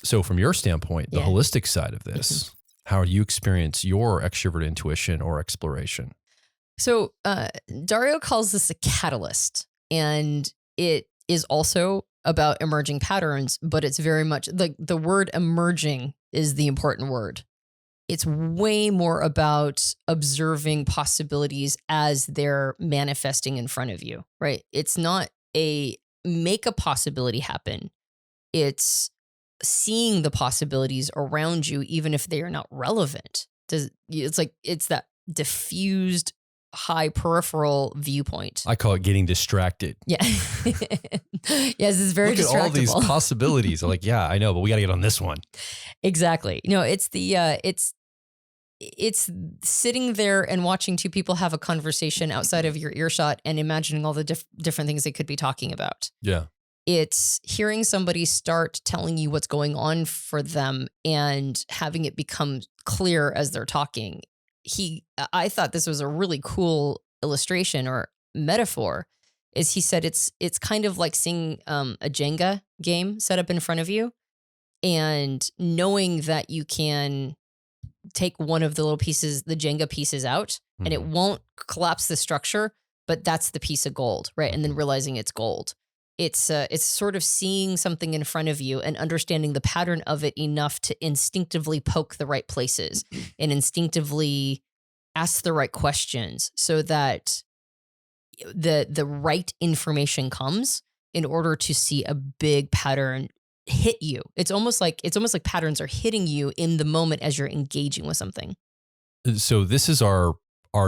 So from your standpoint, the Yeah. holistic side of this, how do you experience your extrovert intuition or exploration? So Dario calls this a catalyst, and it is also about emerging patterns, but it's very much like the word emerging is the important word. It's way more about observing possibilities as they're manifesting in front of you, right? It's not a make a possibility happen. It's seeing the possibilities around you, even if they are not relevant. It's that diffused high peripheral viewpoint. I call it getting distracted. Yeah. Yes, it's very Look at all these distractible. possibilities. I'm like, yeah, I know, but we got to get on this one. Exactly. No, it's it's sitting there and watching two people have a conversation outside of your earshot and imagining all the different things they could be talking about. Yeah. It's hearing somebody start telling you what's going on for them and having it become clear as they're talking. I thought this was a really cool illustration or metaphor. Is he said it's kind of like seeing a Jenga game set up in front of you, and knowing that you can take one of the little pieces, the Jenga pieces out, and it won't collapse the structure, but that's the piece of gold, right? And then realizing it's gold. It's sort of seeing something in front of you and understanding the pattern of it enough to instinctively poke the right places and instinctively ask the right questions so that the right information comes in order to see a big pattern hit you. It's almost like patterns are hitting you in the moment as you're engaging with something. So this is our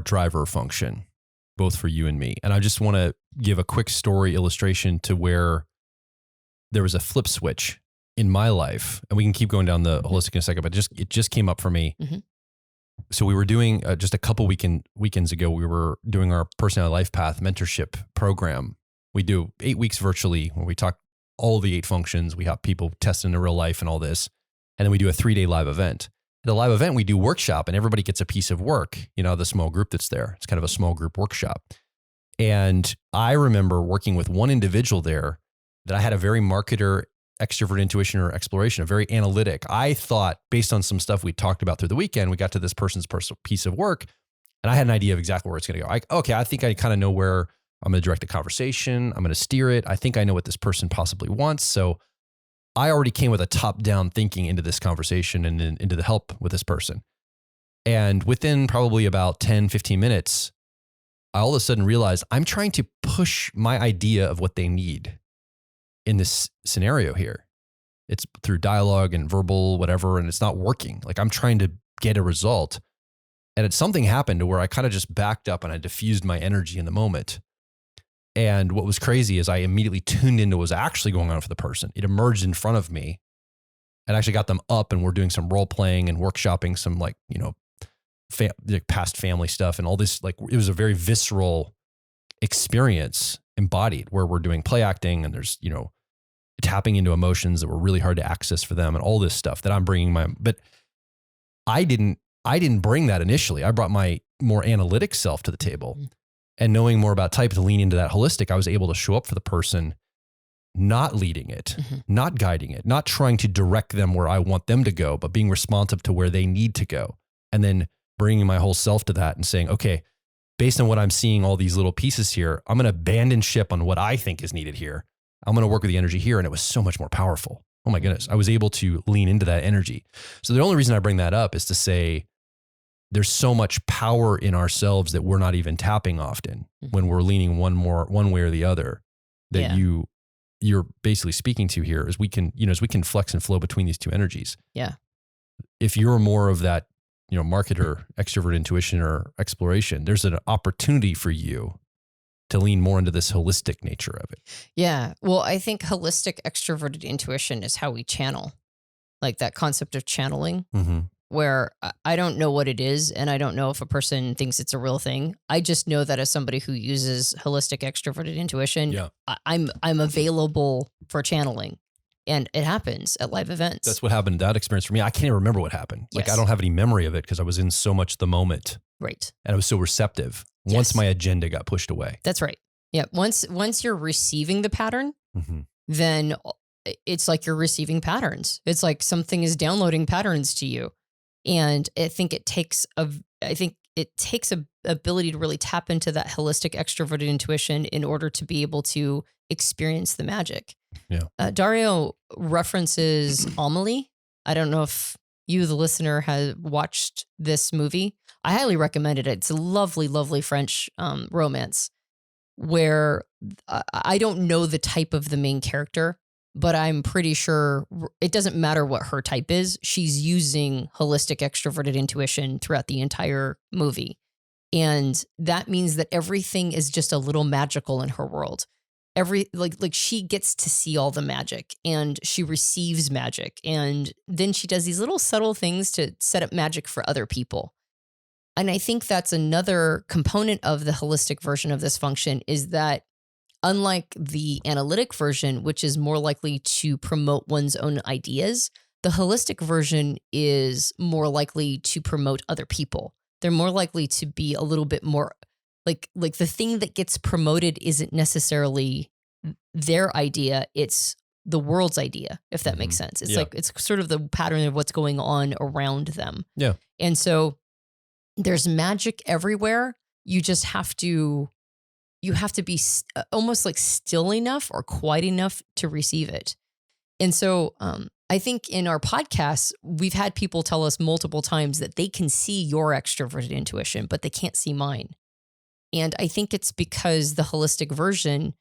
driver function, both for you and me. And I just want to give a quick story illustration to where there was a flip switch in my life, and we can keep going down the holistic in a second, but it just came up for me. Mhm. So we were doing just a couple weekends ago, we were doing our personality life path mentorship program. We do 8 weeks virtually where we talk all the 8 functions. We have people test into real life and all this. And then we do a 3-day live event. At the live event, we do workshop and everybody gets a piece of work, the small group that's there. It's kind of a small group workshop. And I remember working with one individual there that I had a very marketer, extrovert intuition or exploration, a very analytic. I thought based on some stuff we talked about through the weekend, we got to this person's piece of work and I had an idea of exactly where it's going to go. I think I kind of know where I'm going to direct the conversation. I'm going to steer it. I think I know what this person possibly wants. So I already came with a top-down thinking into this conversation and into the help with this person. And within probably about 10, 15 minutes, I all of a sudden realized I'm trying to push my idea of what they need in this scenario here. It's through dialogue and verbal, whatever, and it's not working. Like I'm trying to get a result. And something happened to where I kind of just backed up and I diffused my energy in the moment. And what was crazy is I immediately tuned into what was actually going on for the person. It emerged in front of me and actually got them up and we're doing some role playing and workshopping some past family stuff and all this. Like it was a very visceral experience embodied where we're doing play acting and there's, tapping into emotions that were really hard to access for them and all this stuff that I'm bringing but I didn't bring that initially. I brought my more analytic self to the table. And knowing more about type to lean into that holistic, I was able to show up for the person, not leading it, not guiding it, not trying to direct them where I want them to go, but being responsive to where they need to go. And then bringing my whole self to that and saying, okay, based on what I'm seeing, all these little pieces here, I'm going to abandon ship on what I think is needed here. I'm going to work with the energy here. And it was so much more powerful. Oh my goodness. I was able to lean into that energy. So the only reason I bring that up is to say, there's so much power in ourselves that we're not even tapping often when we're leaning one way or the other that you're basically speaking to here is we can flex and flow between these two energies. Yeah. If you're more of that, marketer, extrovert intuition or exploration, there's an opportunity for you to lean more into this holistic nature of it. Yeah. Well, I think holistic extroverted intuition is how we channel, like that concept of channeling. Where I don't know what it is and I don't know if a person thinks it's a real thing. I just know that as somebody who uses holistic extroverted intuition, I'm available for channeling and it happens at live events. That's what happened in that experience for me. I can't even remember what happened. Yes. Like I don't have any memory of it because I was in so much the moment. Right. And I was so receptive once my agenda got pushed away. That's right. Yeah. Once you're receiving the pattern, then it's like you're receiving patterns. It's like something is downloading patterns to you. And I think it takes a ability to really tap into that holistic extroverted intuition in order to be able to experience the magic. Yeah. Dario references Amelie. I don't know if you, the listener, have watched this movie. I highly recommend it. It's a lovely, lovely French romance where I don't know the type of the main character, but I'm pretty sure it doesn't matter what her type is. She's using holistic extroverted intuition throughout the entire movie. And that means that everything is just a little magical in her world. Like she gets to see all the magic and she receives magic. And then she does these little subtle things to set up magic for other people. And I think that's another component of the holistic version of this function is that unlike the analytic version, which is more likely to promote one's own ideas, the holistic version is more likely to promote other people. They're more likely to be a little bit more like the thing that gets promoted isn't necessarily their idea. It's the world's idea, if that makes sense. It's like, it's sort of the pattern of what's going on around them. Yeah. And so there's magic everywhere. You just have to, be almost like still enough or quiet enough to receive it. And so I think in our podcasts, we've had people tell us multiple times that they can see your extroverted intuition, but they can't see mine. And I think it's because the holistic version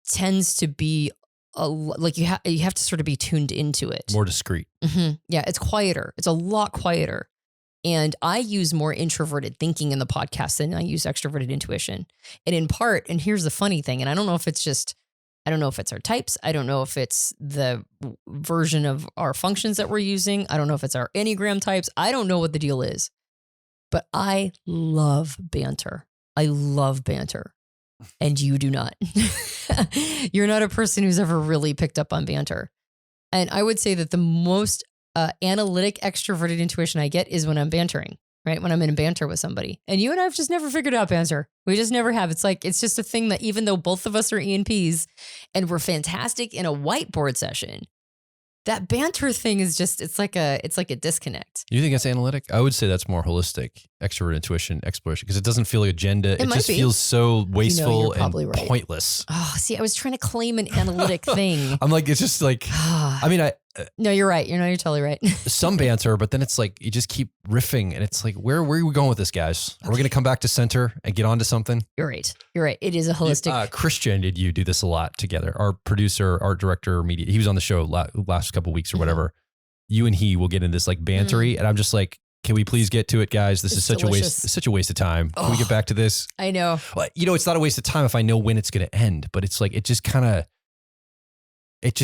tends to be like you have to sort of be tuned into it. More discreet. Mm-hmm. Yeah, it's quieter. It's a lot quieter. And I use more introverted thinking in the podcast than I use extroverted intuition. And in part, and here's the funny thing, and I don't know if it's our types. I don't know if it's the version of our functions that we're using. I don't know if it's our Enneagram types. I don't know what the deal is. But I love banter. I love banter. And you do not. You're not a person who's ever really picked up on banter. And I would say that the most analytic extroverted intuition I get is when I'm bantering, right? When I'm in a banter with somebody. And you and I have just never figured out banter. We just never have. It's just a thing that even though both of us are ENPs and we're fantastic in a whiteboard session, that banter thing is just, it's like a disconnect. You think that's analytic? I would say that's more holistic, extrovert intuition, exploration, because it doesn't feel like agenda. It just feels so wasteful and pointless. Oh, see, I was trying to claim an analytic thing. I'm like, it's just like, I mean, no, you're right. You're totally right. Some banter, but then it's like, you just keep riffing and it's like, where are we going with this, guys? Are we going to come back to center and get onto something? You're right. It is a holistic. Christian, did you do this a lot together? Our producer, art director, media, he was on the show last couple of weeks or whatever. You and he will get in this like bantery and I'm just like, can we please get to it, guys? This is such delicious. Such a waste of time. Can we get back to this? I know. Well, it's not a waste of time if I know when it's going to end, but it's like, it just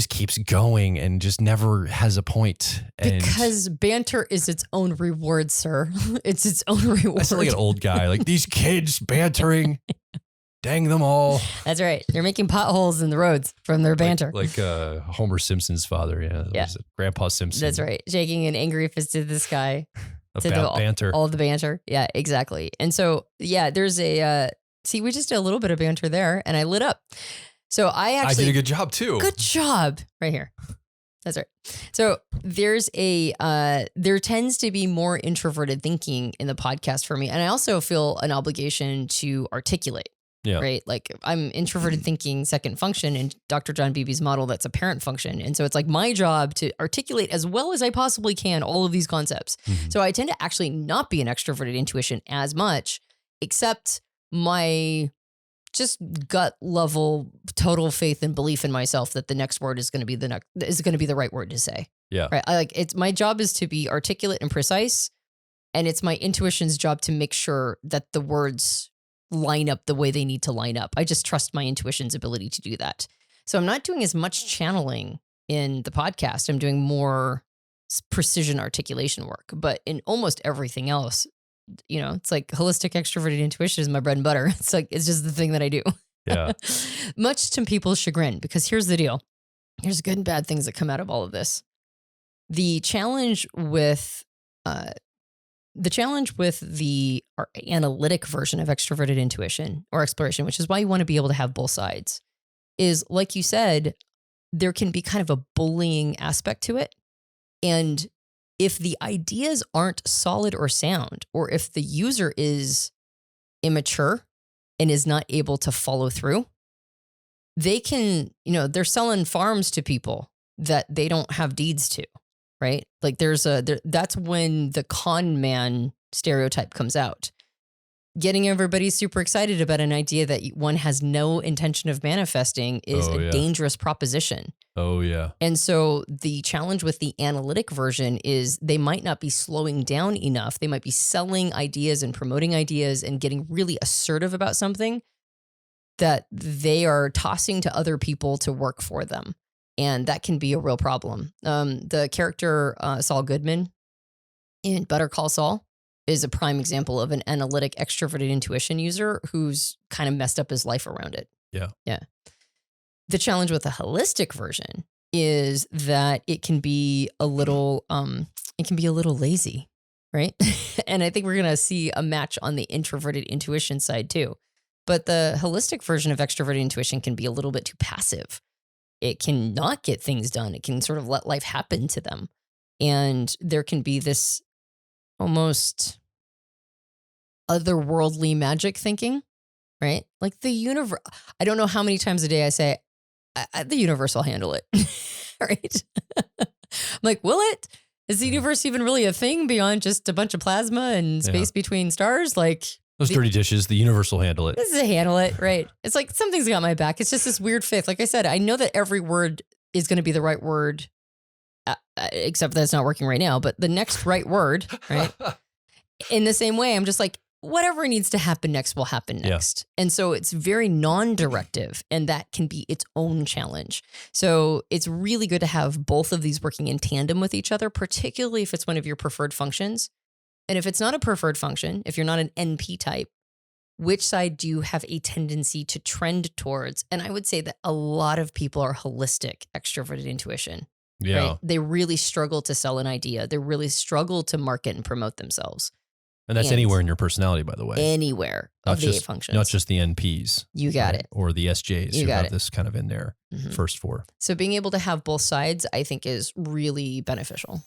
keeps going and just never has a point. Because banter is its own reward, sir. It's its own reward. I sound like an old guy. Like these kids bantering, dang them all. That's right. They're making potholes in the roads from their banter. Like Homer Simpson's father. Yeah. Grandpa Simpson. That's right. Shaking an angry fist at the sky. About banter. All the banter. Yeah, exactly. And so, yeah, there's we just did a little bit of banter there and I lit up. So I did a good job too. Good job. Right here. That's right. So there's there tends to be more introverted thinking in the podcast for me. And I also feel an obligation to articulate. Yeah. Right. Like I'm introverted thinking second function in Dr. John Beebe's model. That's a parent function. And so it's like my job to articulate as well as I possibly can all of these concepts. Mm-hmm. So I tend to actually not be an extroverted intuition as much, except my just gut level total faith and belief in myself that the next word is going to be the right word to say. Yeah. Right. My job is to be articulate and precise. And it's my intuition's job to make sure that the words line up the way they need to line up. I just trust my intuition's ability to do that. So I'm not doing as much channeling in the podcast. I'm doing more precision articulation work, but in almost everything else, it's like holistic extroverted intuition is my bread and butter. It's just the thing that I do. Yeah. Much to people's chagrin, because here's the deal. Here's good and bad things that come out of all of this. The challenge with the analytic version of extroverted intuition or exploration, which is why you want to be able to have both sides, is like you said, there can be kind of a bullying aspect to it. And if the ideas aren't solid or sound, or if the user is immature and is not able to follow through, they can, they're selling farms to people that they don't have deeds to, right? Like that's when the con man stereotype comes out. Getting everybody super excited about an idea that one has no intention of manifesting is a dangerous proposition. Oh, yeah. And so the challenge with the analytic version is they might not be slowing down enough. They might be selling ideas and promoting ideas and getting really assertive about something that they are tossing to other people to work for them. And that can be a real problem. The character Saul Goodman in Better Call Saul is a prime example of an analytic extroverted intuition user who's kind of messed up his life around it. Yeah. Yeah. The challenge with a holistic version is that it can be a little lazy, right? And I think we're going to see a match on the introverted intuition side too. But the holistic version of extroverted intuition can be a little bit too passive. It can not get things done. It can sort of let life happen to them. And there can be this almost otherworldly magic thinking, right? Like the universe. I don't know how many times a day I say, the universe will handle it, right? I'm like, will it? Is the universe even really a thing beyond just a bunch of plasma and space between stars? Like those dirty dishes, the universe will handle it. This is a handle it, right? It's like something's got my back. It's just this weird faith. Like I said, I know that every word is going to be the right word, except that it's not working right now, but the next right word, right? In the same way, I'm just like, whatever needs to happen next will happen next. Yeah. And so it's very non-directive, and that can be its own challenge. So it's really good to have both of these working in tandem with each other, particularly if it's one of your preferred functions. And if it's not a preferred function, if you're not an NP type, which side do you have a tendency to trend towards? And I would say that a lot of people are holistic extroverted intuition. Yeah. Right? They really struggle to sell an idea. They really struggle to market and promote themselves. And that's anywhere in your personality, by the way. Anywhere of the 8 functions. Not just the NPs. You got it. Or the SJs who have this kind of in their first 4. So being able to have both sides, I think, is really beneficial.